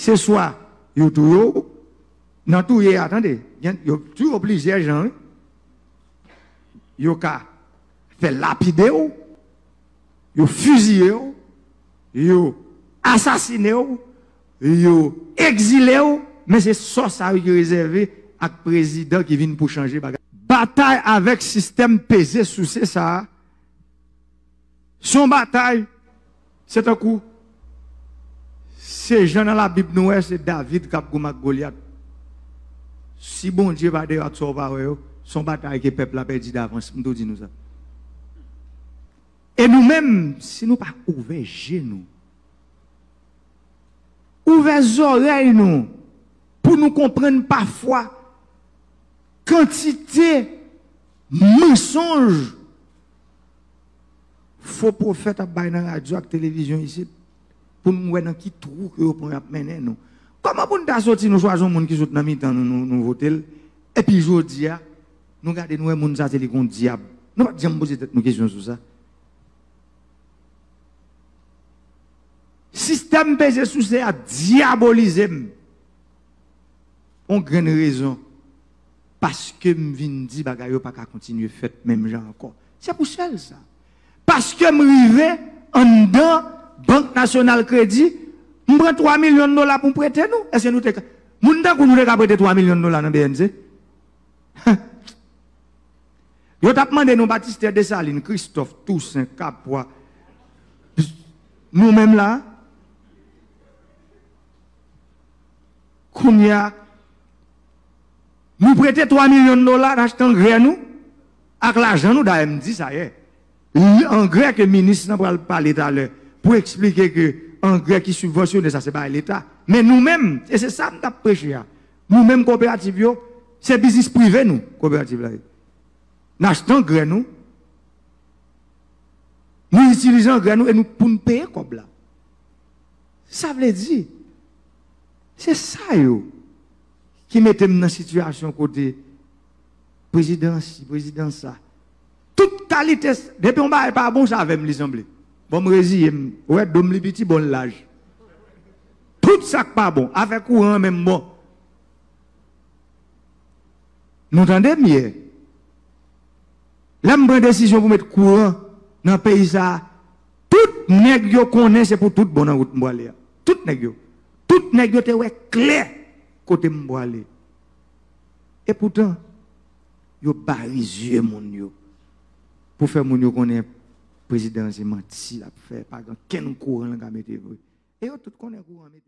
c'est soit yo tout dans tout attendez, yo tout plusieurs gens yo ka fait lapider yo fusiller yo assassiner yo exilé mais c'est ça qui est réservé à président qui vient pour changer bagage. Bataille avec système pesé sous ça. Son bataille c'est un coup. C'est Jean dans la Bible nous c'est David qui a combattu Goliath. Si bon Dieu va dire son bataille que le peuple a perdu d'avance, nous dit nous ça. Et nous-mêmes, si nous pas ouvert genoux, ouvert les oreilles nous, pour nous comprendre parfois quantité mensonge faux prophète à bailler dans la radio et la télévision ici pour nous voir dans qui trou que vous pouvez mener nous. Comment pour nous sortir nous choisissons monde qui sont dans mi-temps nous voter et puis jodi nous garder nous monde ça c'est le diable. Nous pas jamais poser une question sur ça. Système pesé sous ça a diabolisé. On grande raison parce que me vinn di bagay pas qu'à continuer fait même genre encore. C'est pour ça. Parce que me rivé en dedans Banque Nationale Crédit, me prend 3 millions de dollars pour prêter nous. Est-ce que nous te moun dan nous te prêter 3 millions de dollars dans BNC? Yo t'a demandé nous Baptiste Dessalines, Christophe Toussaint Capois. Nous même là Kounia, nous prêtons 3 millions de dollars achetant gré nous, avec l'argent nous d'ailleurs, me dit ça y est. Engrais que le ministre n'a pas parlé tout à l'heure, pour expliquer que engrais qui subventionne ça, c'est pas l'État. Mais nous-mêmes, et c'est ça que nous avons prêché, nous-mêmes coopératives, c'est business privé nous, coopérative là. Nous achetons gré nous, nous utilisons gré nous et nous pour nous payer comme là. Ça veut dire, c'est ça yo qui mettait dans la situation côté président ça. Toute qualité, depuis on va pas bon ça avec me l'assemblée. Bon me résilier, ouais dom li petit bon l'âge. Tout ça pas bon, avec courant même bon. Nous entendez mieux. Là me prend décision pour mettre courant dans le pays ça. Tout nèg yo connaît c'est pour tout bon en route m'boaller. Tout nèg yo. Tout nèg yo te ouais clair côté m'boaller. Et pourtant yo barisé mon yo pour faire mon yo connaît président c'est menti la faire pas aucun courant la mettre et yo tout connaît courant mettre